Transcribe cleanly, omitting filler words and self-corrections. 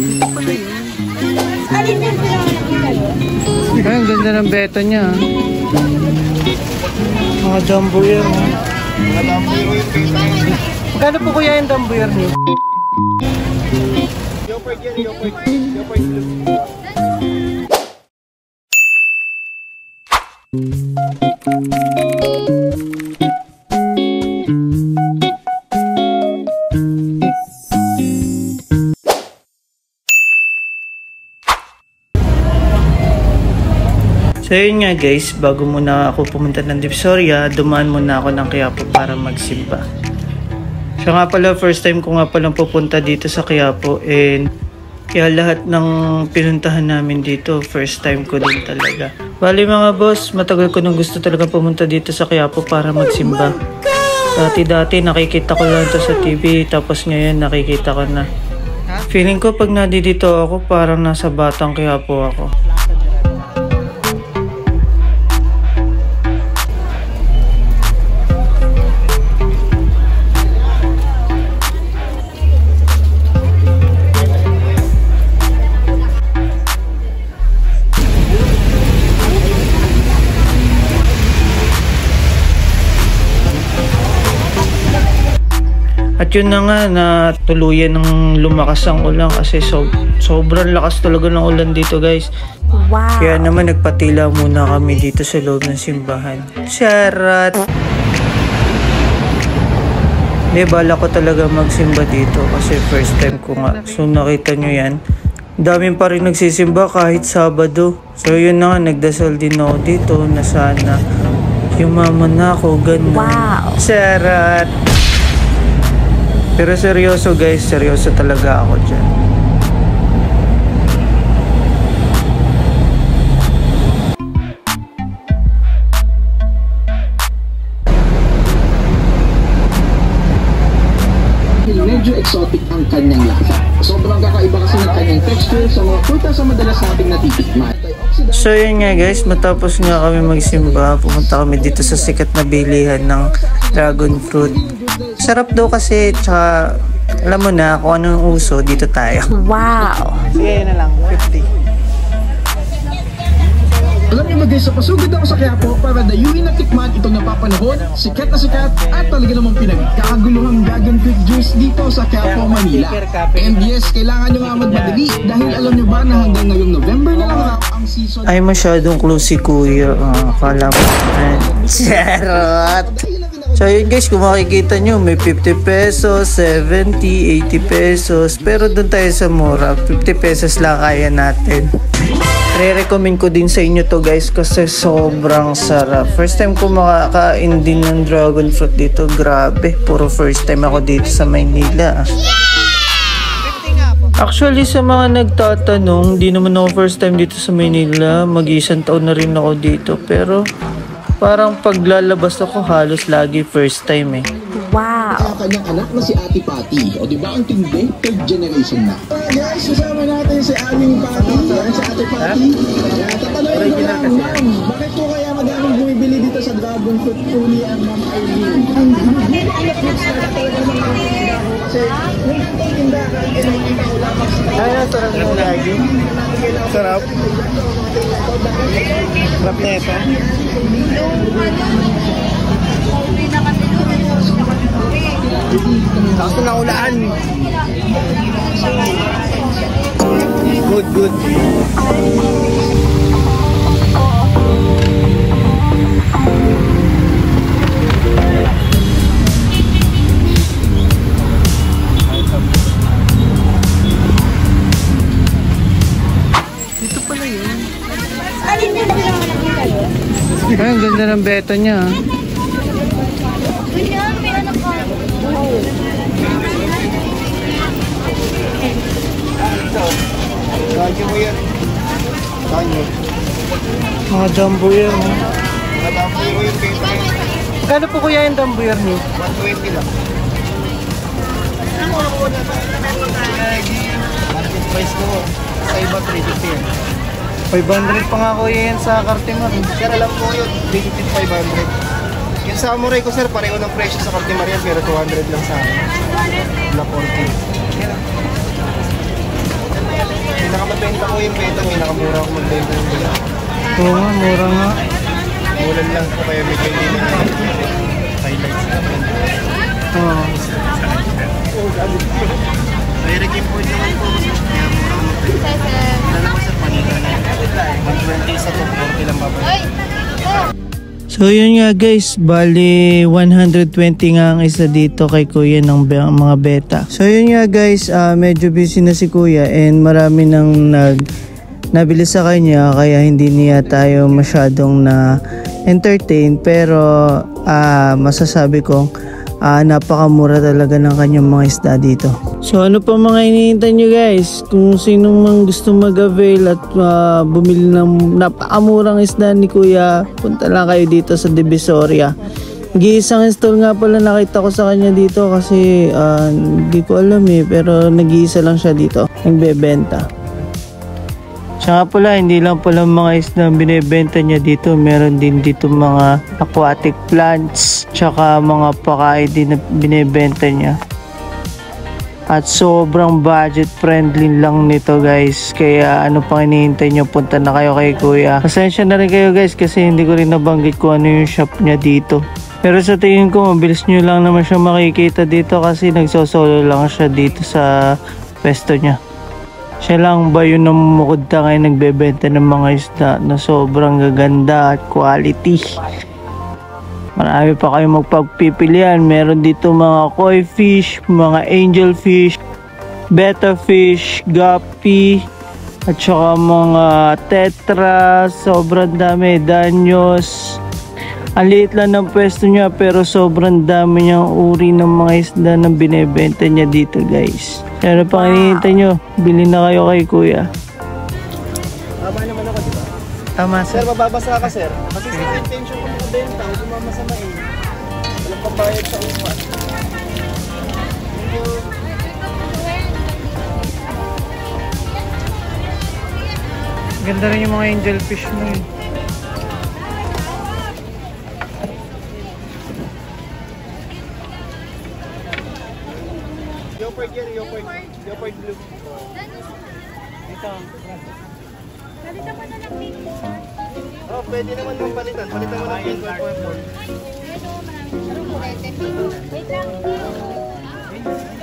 Ay, ang ganda ng beta niya. Mga dambuyer. Mga dambuyer yung beta. Magkano po kuya yung dambuyer niyo? Leopard yan, Leopard blue. So yun nga guys, bago muna ako pumunta ng Divisoria, dumaan muna ako ng Quiapo para magsimba. So nga pala, first time ko nga palang pupunta dito sa Quiapo, and kaya lahat ng pinuntahan namin dito, first time ko din talaga. Bali mga boss, matagal ko nang gusto talaga pumunta dito sa Quiapo para magsimba. Dati nakikita ko lang to sa TV, tapos ngayon nakikita ko na. Feeling ko pag nandito ako, parang nasa Batang Quiapo ako. At yun na nga, na tuluyan ng lumakas ang ulan kasi sobrang lakas talaga ng ulan dito guys. Wow! Kaya naman nagpatila muna kami dito sa loob ng simbahan. Charot! Hindi, bala ko talaga magsimba dito kasi first time ko nga. So nakita nyo yan. Daming pa rin nagsisimba kahit Sabado. So yun na nga, nagdasal din ako dito na sana yumaman na ako, ganun. Wow! Charot! Pero seryoso guys, seryoso talaga ako dyan. Medyo exotic ang kanyang lasa. Sobrang kakaiba kasi ng kanyang texture sa mga prutas sa madalas nating natitikman. So yun nga guys, matapos nga kami magsimba, pumunta kami dito sa sikat na bilihan ng dragon fruit. Sarap daw kasi, tsaka alam mo na kung anong uso, dito tayo. Wow! Sige, na lang, 50. Alam niyo guys, sa pasugod ako sa Quiapo para dayuhin at tikman itong napapanahon, sikat na sikat at talaga namang pinagkakaguluhang dragon fruit juice dito sa Quiapo, Manila. And yes, kailangan nyo nga magmadali dahil alam nyo ba na hanggang ngayong November na lang raw ang season. Ay, masyadong close si kuya. Akala mo. Charot! So yun guys, kung makikita nyo, may 50 pesos, 70, 80 pesos. Pero dun tayo sa mura, 50 pesos lang kaya natin. Re-recommend ko din sa inyo to guys kasi sobrang sarap. First time ko makakain din ng dragon fruit dito. Grabe, puro first time ako dito sa Maynila. Actually, sa mga nagtatanong, di naman ako first time dito sa Maynila. Mag-isang taon na rin ako dito. Pero parang paglalabas ako, halos lagi first time eh. Wow! Ang kanyang anak na si Ate Patty. O diba ang tindi? Third generation na. Guys, kasama natin si aming Patty. Yan si Ate Patty. Tatanungin ko lang, ma'am, bakit po kaya madaming bumibili dito sa dragon fruit truly ang Ma'am Eileen? Ang anak fruits na talaga naman ang tindahan kasi yung itong tindahan ay nakikita ko lang. Ay, sarap mo lagi. Sarap. Sarap na ito. Kaso na ulaan. Good, good. Dito pala yun. Ay, ang ganda ng beta niya. Kanyo mo yan. Kanyo. Mga dambuyer mo. Mga dambuyer mo yung beta yan. Magkano po kuya yung dambuyer niyo? 120 lang. Market price ko. Sa iba 350 yan. 500 pa nga kuya yan sa Cartimar. Sir, alam ko yun. 350, 500. Yung samurai ko sir, pareho ng presyo sa Cartimar yan. Pero 200 lang sa akin. Na 40. yung beta, pinakamura ko magbenta ng beta. Oo nga, mura nga. Mulan lang po kaya medyo hindi na highlights naman. Oo. May redeem point naman po kasi kaya mura ko magbenta. Wala naman sa panila na 120 sa 240 lang babay. So yun nga guys, bali 120 nga ang isa dito kay kuya ng mga beta. So yun nga guys, medyo busy na si kuya and marami nang nabili sa kanya kaya hindi niya tayo masyadong na entertain, pero masasabi kong napakamura talaga ng kanyang mga isda dito. So ano pa mga hinihintay nyo guys? Kung sinong mang gusto mag-avail at bumili ng napakamurang isda ni kuya, punta lang kayo dito sa Divisoria. Nag-iisang install nga pala nakita ko sa kanya dito kasi hindi ko alam pero nag-iisa lang siya dito nagbebenta. Tsaka pala, hindi lang pala mga isda ang binibenta niya dito. Meron din dito mga aquatic plants. Tsaka mga pakain din na binibenta niya. At sobrang budget friendly lang nito guys. Kaya ano pang hinihintay nyo, punta na kayo kay kuya. Pasensya na rin kayo guys kasi hindi ko rin nabanggit kung ano yung shop niya dito. Pero sa tingin ko, mabilis nyo lang naman siya makikita dito kasi nagsosolo lang siya dito sa pwesto niya. Siya lang ba yun namumukod ta ngayon nagbebenta ng mga isda na sobrang gaganda at quality. Marami pa kayong magpagpipilian. Meron dito mga koi fish, mga angel fish, betta fish, guppy, at saka mga tetra. Sobrang dami, danyos. Ang liit lang ng pwesto niya pero sobrang dami niyang uri ng mga isda na binebenta niya dito guys. Pero pang hinihintay nyo, bilhin na kayo kay kuya. Tama naman ako, diba? Tama Sir, mababasa ka sir. Kasi sa intention ko magbenta, huwag mamasamain. Walang pambayad sa upa. Ganda rin yung mga angel fish mo eh. Leopard blue. Dito. Palitan mo na lang dito. Oh, pwede naman yung palitan. Palitan mo ng pink or purple. Pero maraming kulete. Wait lang.